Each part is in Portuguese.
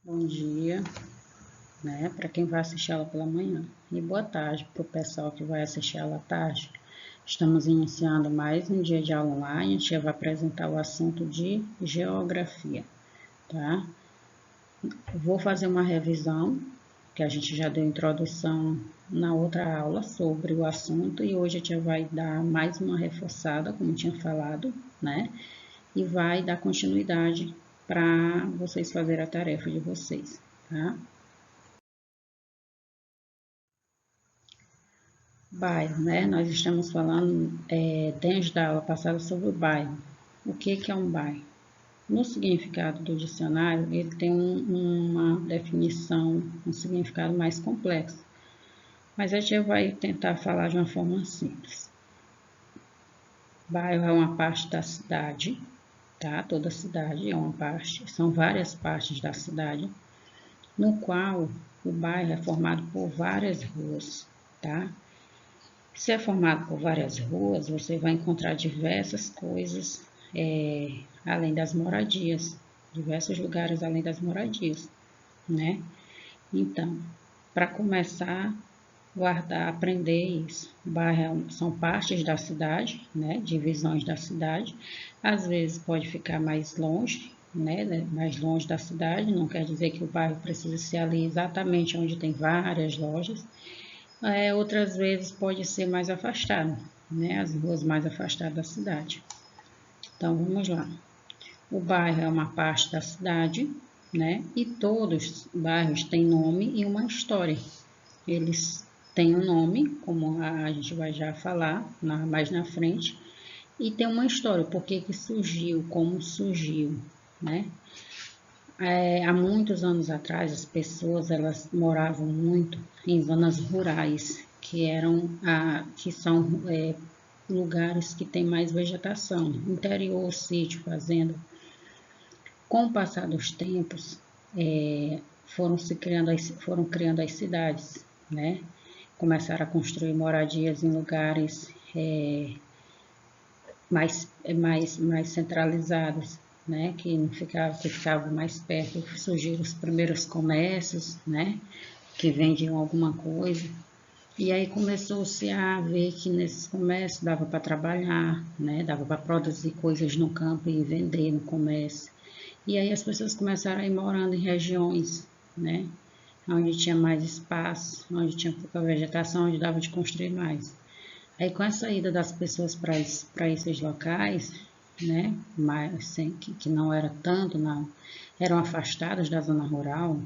Bom dia, né, para quem vai assistir ela pela manhã. E boa tarde para o pessoal que vai assistir ela à tarde. Estamos iniciando mais um dia de aula online. A gente vai apresentar o assunto de geografia, tá? Vou fazer uma revisão, que a gente já deu introdução na outra aula sobre o assunto, e hoje a gente vai dar mais uma reforçada, como tinha falado, né? E vai dar continuidade para vocês fazerem a tarefa de vocês, tá? Bairro, né? Nós estamos falando desde a aula passada sobre o bairro. O que é um bairro? No significado do dicionário, ele tem uma definição, um significado mais complexo. Mas a gente vai tentar falar de uma forma simples. Bairro é uma parte da cidade, tá? Toda cidade é uma parte, são várias partes da cidade, no qual o bairro é formado por várias ruas, tá? Se é formado por várias ruas, você vai encontrar diversas coisas além das moradias, diversos lugares além das moradias, né? Então, para começar, guardar, aprender isso. Bairro são partes da cidade, né? Divisões da cidade. Às vezes pode ficar mais longe, né? Mais longe da cidade, não quer dizer que o bairro precisa ser ali exatamente onde tem várias lojas. Outras vezes pode ser mais afastado, né? As ruas mais afastadas da cidade. Então, vamos lá. O bairro é uma parte da cidade, né? E todos os bairros têm nome e uma história. Eles têm um nome, como a gente vai já falar mais na frente, e tem uma história, por que surgiu, como surgiu, né? Há muitos anos atrás, as pessoas elas moravam muito em zonas rurais, que são lugares que tem mais vegetação, interior, sítio, fazenda. Com o passar dos tempos, foram criando as cidades, né? Começaram a construir moradias em lugares mais centralizados, né? Que ficavam mais perto. Surgiram os primeiros comércios, né? Que vendiam alguma coisa. E aí começou-se a ver que nesses comércios dava para trabalhar, né? Dava para produzir coisas no campo e vender no comércio. E aí as pessoas começaram a ir morando em regiões, né? Onde tinha mais espaço, onde tinha pouca vegetação, onde dava de construir mais. Aí com a saída das pessoas para esses locais, né? Mas assim, que não era tanto, não, eram afastados da zona rural,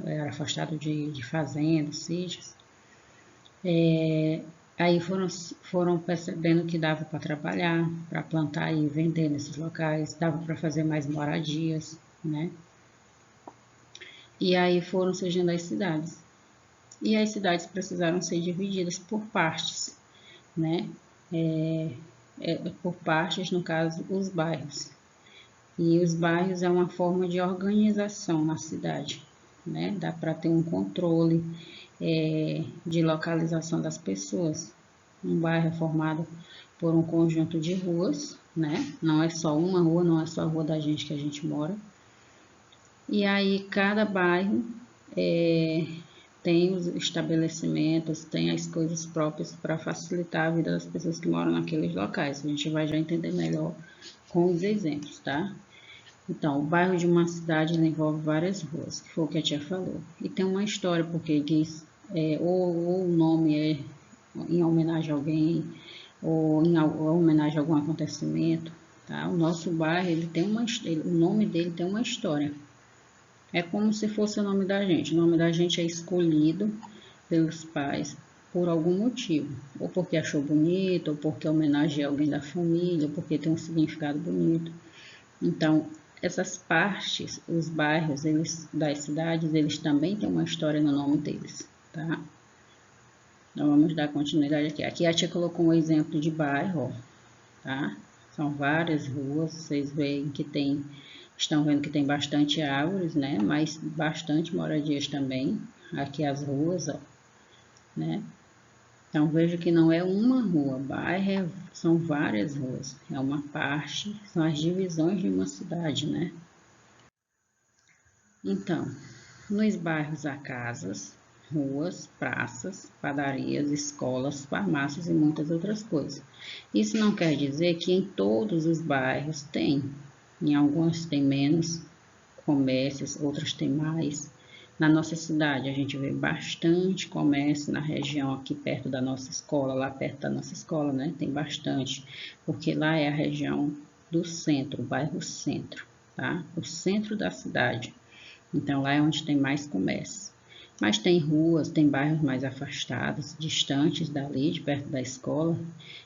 era afastado de fazendas, sítios. Aí foram percebendo que dava para trabalhar, para plantar e vender nesses locais, dava para fazer mais moradias, né? E aí foram surgindo as cidades. E as cidades precisaram ser divididas por partes, né? Por partes, no caso, os bairros. E os bairros é uma forma de organização na cidade, né? Dá para ter um controle de localização das pessoas. Um bairro é formado por um conjunto de ruas, né? Não é só uma rua, não é só a rua da gente que a gente mora. E aí cada bairro tem os estabelecimentos, tem as coisas próprias para facilitar a vida das pessoas que moram naqueles locais. A gente vai já entender melhor com os exemplos, tá? Então, o bairro de uma cidade envolve várias ruas, que foi o que a tia falou. E tem uma história, porque diz, ou o nome é em homenagem a alguém, ou em homenagem a algum acontecimento, tá? O nosso bairro, o nome dele tem uma história. É como se fosse o nome da gente. O nome da gente é escolhido pelos pais por algum motivo. Ou porque achou bonito, ou porque homenageia alguém da família, ou porque tem um significado bonito. Então, essas partes, os bairros das cidades, eles também têm uma história no nome deles, tá? Então, vamos dar continuidade aqui. Aqui a tia colocou um exemplo de bairro, tá? São várias ruas, vocês veem que estão vendo que tem bastante árvores, né? Mas bastante moradias também. Aqui as ruas, ó, né? Então, veja que não é uma rua, bairro são várias ruas. É uma são as divisões de uma cidade, né? Então, Nos bairros há casas, ruas, praças, padarias, escolas, farmácias e muitas outras coisas. Isso não quer dizer que em todos os bairros tem. Em alguns tem menos comércios, outros tem mais. Na nossa cidade, a gente vê bastante comércio na região aqui perto da nossa escola, lá perto da nossa escola, né? Tem bastante, porque lá é a região do centro, o bairro centro, tá? O centro da cidade. Então, lá é onde tem mais comércio. Mas tem ruas, tem bairros mais afastados, distantes dali, de perto da escola,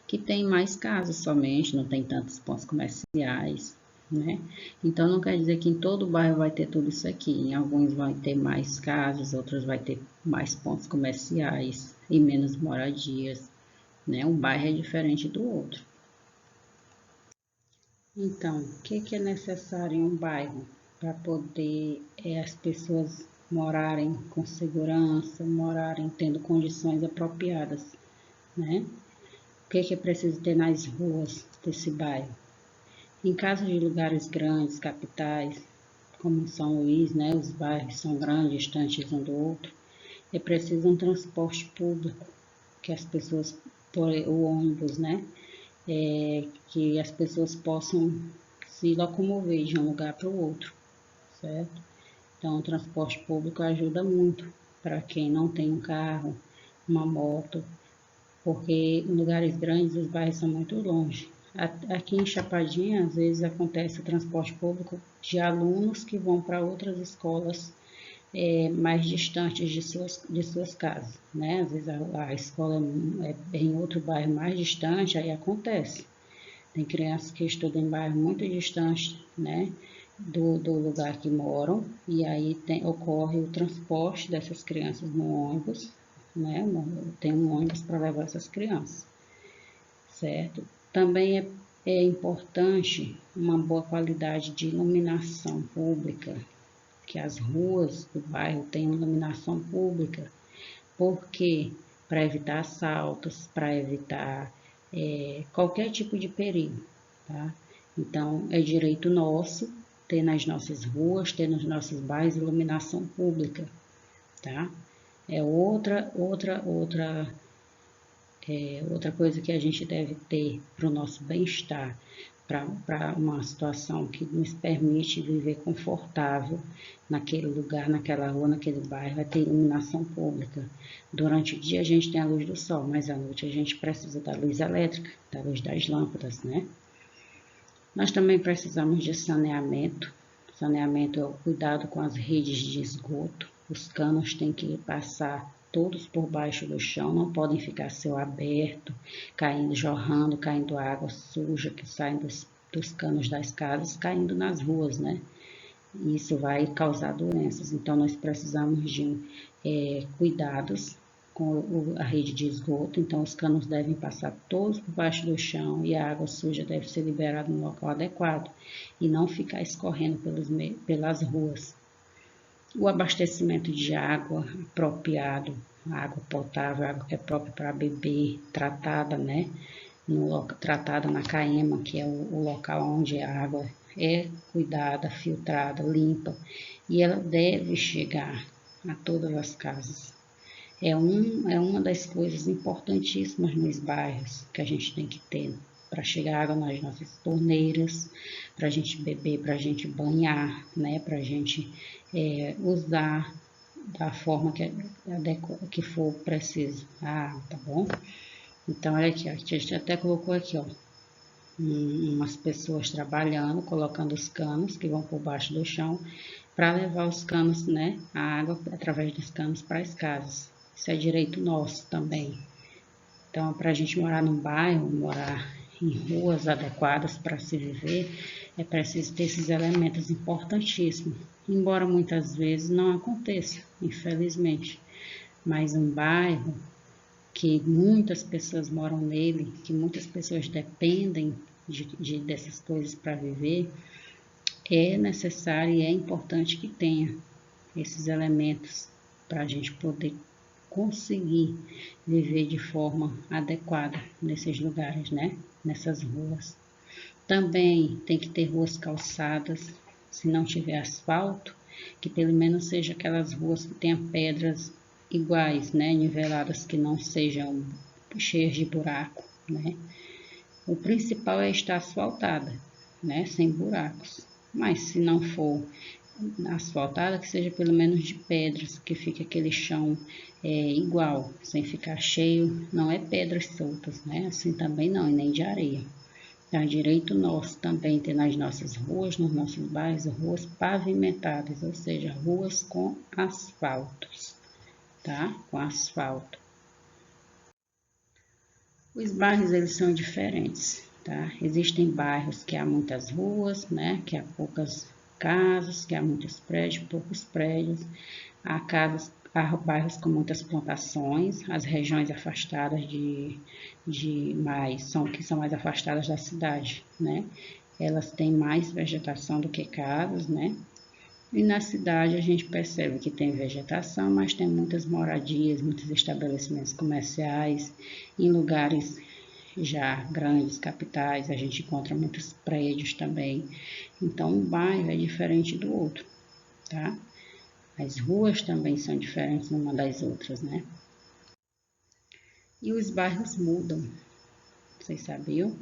que tem mais casas somente, não tem tantos pontos comerciais, né? Então, não quer dizer que em todo bairro vai ter tudo isso aqui. Em alguns vai ter mais casas, outros vai ter mais pontos comerciais e menos moradias, né? Um bairro é diferente do outro. Então, o que é necessário em um bairro para poder as pessoas morarem com segurança, morarem tendo condições apropriadas, né? O que é preciso ter nas ruas desse bairro? Em caso de lugares grandes, capitais, como São Luís, né? Os bairros são grandes, distantes um do outro. É preciso um transporte público, que as pessoas, por o ônibus, né? Que as pessoas possam se locomover de um lugar para o outro, certo? Então, o transporte público ajuda muito para quem não tem um carro, uma moto, porque em lugares grandes os bairros são muito longe. Aqui em Chapadinha, às vezes acontece o transporte público de alunos que vão para outras escolas mais distantes de suas casas, né? Às vezes a escola é em outro bairro mais distante, aí acontece. Tem crianças que estudam em bairro muito distante, né, do lugar que moram, e aí ocorre o transporte dessas crianças no ônibus, né, tem um ônibus para levar essas crianças, certo? Também é importante uma boa qualidade de iluminação pública, que as ruas do bairro tenham iluminação pública, porque para evitar assaltos, para evitar qualquer tipo de perigo, tá? Então, é direito nosso ter nas nossas ruas, ter nos nossos bairros iluminação pública, tá? É outra coisa que a gente deve ter para o nosso bem-estar, para uma situação que nos permite viver confortável naquele lugar, naquela rua, naquele bairro, é ter iluminação pública. Durante o dia a gente tem a luz do sol, mas à noite a gente precisa da luz elétrica, da luz das lâmpadas, né? Nós também precisamos de saneamento. Saneamento é o cuidado com as redes de esgoto. Os canos têm que passar todos por baixo do chão, não podem ficar céu aberto, caindo, jorrando, caindo água suja que sai dos canos das casas, caindo nas ruas, né? Isso vai causar doenças. Então, nós precisamos de cuidados com a rede de esgoto. Então, os canos devem passar todos por baixo do chão e a água suja deve ser liberada no local adequado e não ficar escorrendo pelas ruas. O abastecimento de água apropriado, água potável, água que é própria para beber, tratada, né? Tratada na CAEMA, que é o local onde a água é cuidada, filtrada, limpa, e ela deve chegar a todas as casas. É uma das coisas importantíssimas nos bairros que a gente tem que ter para chegar água nas nossas torneiras, para a gente beber, para a gente banhar, né? Para a gente usar da forma que for preciso. Ah, tá bom? Então, olha aqui, ó, a gente até colocou aqui, ó, umas pessoas trabalhando, colocando os canos que vão por baixo do chão para levar os canos, né, a água através dos canos para as casas. Isso é direito nosso também. Então, para a gente morar num bairro, morar em ruas adequadas para se viver, é preciso ter esses elementos importantíssimos, embora muitas vezes não aconteça, infelizmente. Mas um bairro que muitas pessoas moram nele, que muitas pessoas dependem dessas coisas para viver, é necessário e é importante que tenha esses elementos para a gente poder conseguir viver de forma adequada nesses lugares, né? Nessas ruas. Também tem que ter ruas calçadas. Se não tiver asfalto, que pelo menos seja aquelas ruas que tenham pedras iguais, né, niveladas, que não sejam cheias de buraco, né. O principal é estar asfaltada, né, sem buracos. Mas se não for asfaltada, que seja pelo menos de pedras, que fique aquele chão igual, sem ficar cheio, não é pedras soltas, né? Assim também não, e nem de areia. É direito nosso também ter nas nossas ruas, nos nossos bairros, ruas pavimentadas, ou seja, ruas com asfaltos, tá? Com asfalto. Os bairros, eles são diferentes, tá? Existem bairros que há muitas ruas, né? Que há poucas casas, que há muitos prédios, poucos prédios. Há bairros com muitas plantações, as regiões afastadas que são mais afastadas da cidade, né? Elas têm mais vegetação do que casas, né? E na cidade a gente percebe que tem vegetação, mas tem muitas moradias, muitos estabelecimentos comerciais, em lugares já grandes, capitais, a gente encontra muitos prédios também. Então, um bairro é diferente do outro, tá? As ruas também são diferentes uma das outras, né? E os bairros mudam, vocês sabiam?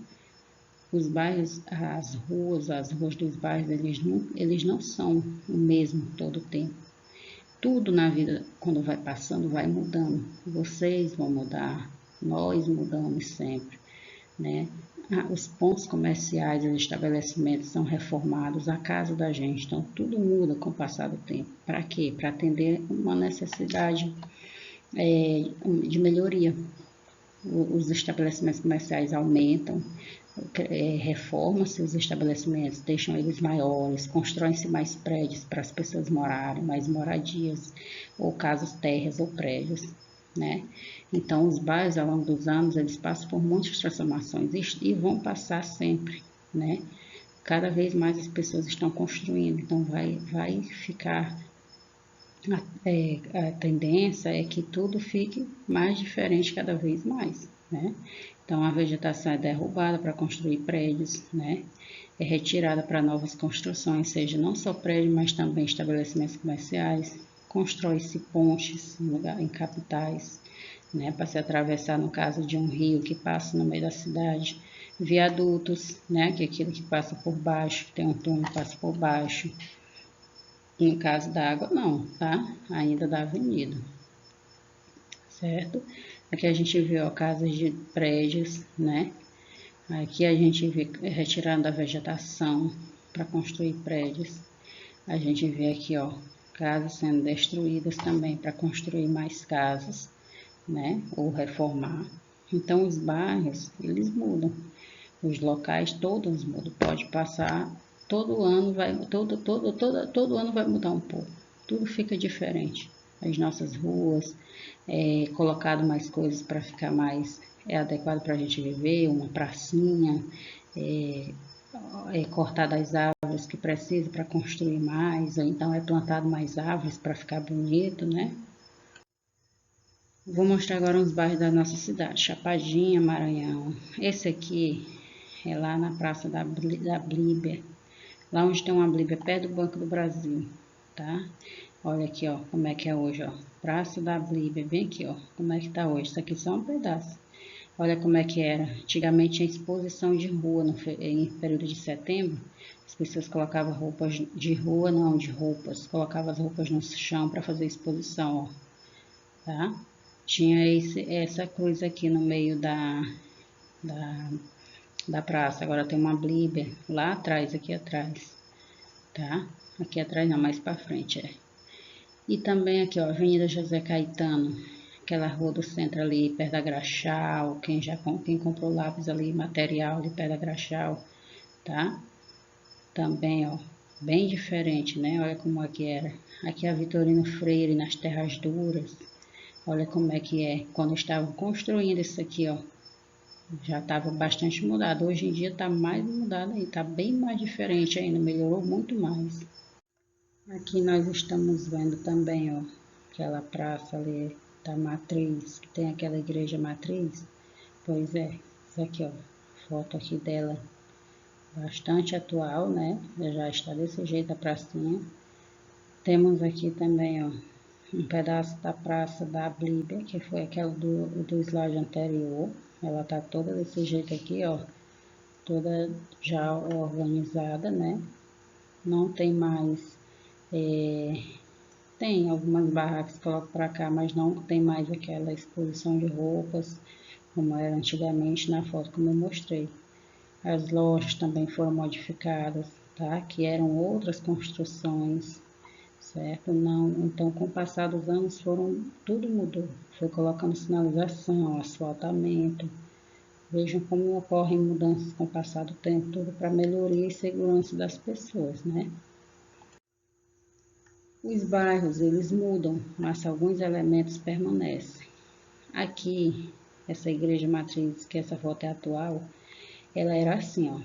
Os bairros, as ruas dos bairros, eles não são o mesmo todo o tempo. Tudo na vida, quando vai passando, vai mudando. Vocês vão mudar, nós mudamos sempre, né? Os pontos comerciais, os estabelecimentos são reformados, a casa da gente, então tudo muda com o passar do tempo. Para quê? Para atender uma necessidade de melhoria. Os estabelecimentos comerciais aumentam, reformam-se os estabelecimentos, deixam eles maiores, constroem-se mais prédios para as pessoas morarem, mais moradias, ou casas, terras ou prédios, né? Então, os bairros, ao longo dos anos, eles passam por muitas transformações e vão passar sempre, né? Cada vez mais as pessoas estão construindo, então vai ficar a tendência é que tudo fique mais diferente cada vez mais, né? Então, a vegetação é derrubada para construir prédios, né? É retirada para novas construções, seja não só prédios, mas também estabelecimentos comerciais. Constrói-se pontes em capitais, né? Para se atravessar, no caso de um rio que passa no meio da cidade. Viadutos, né? Que é aquilo que passa por baixo, tem um túnel que passa por baixo. No caso da água, não, tá? Ainda da avenida, certo? Aqui a gente vê, ó, casas de prédios, né? Aqui a gente vê retirando a vegetação para construir prédios. A gente vê aqui, ó, casas sendo destruídas também para construir mais casas, né? Ou reformar. Então, os bairros, eles mudam. Os locais todos mudam. Pode passar, todo ano todo ano vai mudar um pouco. Tudo fica diferente. As nossas ruas, colocado mais coisas para ficar mais adequado para a gente viver, uma pracinha, cortado as árvores que precisa para construir mais, ou então é plantado mais árvores para ficar bonito, né? Vou mostrar agora uns bairros da nossa cidade, Chapadinha, Maranhão. Esse aqui é lá na Praça da Blíbia, lá onde tem uma Blíbia, perto do Banco do Brasil, tá? Olha aqui, ó, como é que é hoje, ó. Praça da Blíbia, bem aqui, ó, como é que tá hoje. Isso aqui só um pedaço. Olha como é que era. Antigamente tinha exposição de rua em período de setembro. As pessoas colocavam roupas de rua, não, de roupas. Colocavam as roupas no chão para fazer exposição, ó, tá? Tinha essa cruz aqui no meio da, da praça. Agora tem uma Blíbia lá atrás, aqui atrás, tá? Aqui atrás não, mais para frente, E também aqui, ó, Avenida José Caetano, aquela rua do centro ali, perto da Graxal, quem comprou lápis ali, material ali perto da Graxal, tá? Também, ó, bem diferente, né? Olha como é que era. Aqui é a Vitorino Freire, nas Terras Duras. Olha como é que é. Quando estavam construindo isso aqui, ó, já estava bastante mudado. Hoje em dia está mais mudado aí, está bem mais diferente ainda, melhorou muito mais. Aqui nós estamos vendo também, ó, aquela praça ali da Matriz, que tem aquela igreja Matriz. Pois é, isso aqui, ó, foto aqui dela, bastante atual, né? Já está desse jeito a pracinha. Temos aqui também, ó, um pedaço da Praça da Bíblia, que foi aquela do slide anterior. Ela tá toda desse jeito aqui, ó, toda já organizada, né? Não tem mais, tem algumas barracas que colocam para cá, mas não tem mais aquela exposição de roupas, como era antigamente na foto como eu mostrei. As lojas também foram modificadas, tá? Que eram outras construções, certo? Não, então, com o passar dos anos, tudo mudou. Foi colocando sinalização, asfaltamento. Vejam como ocorrem mudanças com o passar do tempo, tudo para melhoria e segurança das pessoas, né? Os bairros, eles mudam, mas alguns elementos permanecem. Aqui, essa igreja matriz, que essa foto é atual, ela era assim, ó,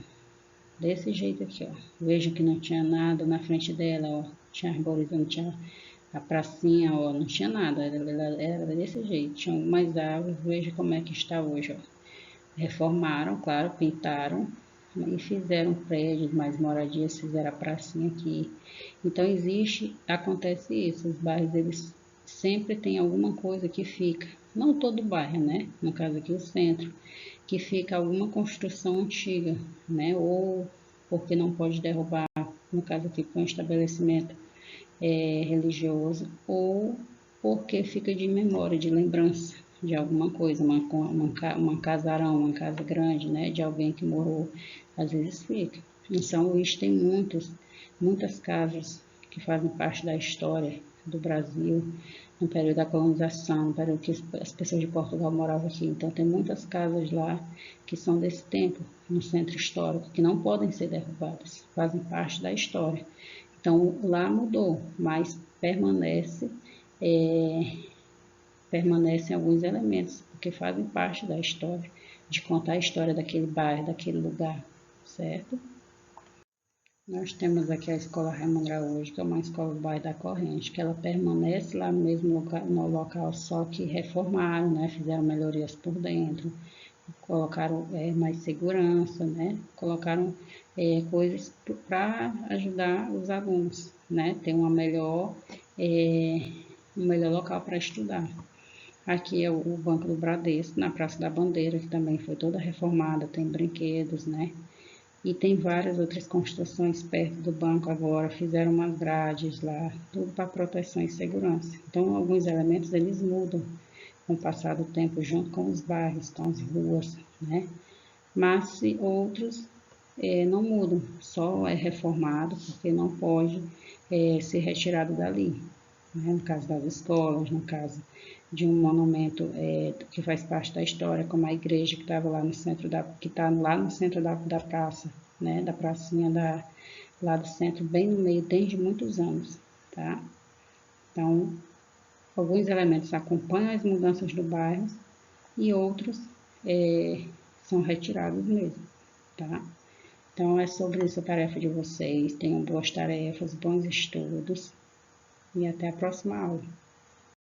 desse jeito aqui, ó. Veja que não tinha nada na frente dela, ó. Tinha arborizando, tinha a pracinha, ó, não tinha nada, era desse jeito. Tinha algumas árvores, veja como é que está hoje, ó. Reformaram, claro, pintaram e fizeram prédios, mais moradias, fizeram a pracinha aqui. Então acontece isso, os bairros, eles sempre tem alguma coisa que fica, não todo bairro, né? No caso aqui o centro, que fica alguma construção antiga, né? Ou porque não pode derrubar, no caso aqui com um estabelecimento religioso, ou porque fica de memória, de lembrança de alguma coisa, uma casarão, uma casa grande, né? De alguém que morou, às vezes fica. Em São Luís tem muitas casas que fazem parte da história do Brasil, no período da colonização, no período que as pessoas de Portugal moravam aqui. Então, tem muitas casas lá que são desse tempo, no centro histórico, que não podem ser derrubadas, fazem parte da história. Então, lá mudou, mas permanecem alguns elementos, porque fazem parte da história, de contar a história daquele bairro, daquele lugar, certo? Nós temos aqui a Escola Raimundo Araújo, que é uma escola do bairro da Corrente, que ela permanece lá mesmo no local, só que reformaram, né? Fizeram melhorias por dentro, colocaram mais segurança, né? Colocaram coisas para ajudar os alunos, né? Ter um melhor local para estudar. Aqui é o Banco do Bradesco, na Praça da Bandeira, que também foi toda reformada, tem brinquedos, né? E tem várias outras construções perto do banco agora, fizeram umas grades lá, tudo para proteção e segurança. Então, alguns elementos eles mudam com o passar do tempo, junto com os bairros, com as ruas, né? Mas se outros não mudam, só é reformado porque não pode ser retirado dali. Né? No caso das escolas, no caso de um monumento que faz parte da história, como a igreja que estava lá no centro que está lá no centro da praça, né? Da pracinha lá do centro, bem no meio, desde muitos anos, tá? Então, alguns elementos acompanham as mudanças do bairro e outros são retirados mesmo, tá? Então, é sobre essa tarefa de vocês. Tenham boas tarefas, bons estudos e até a próxima aula.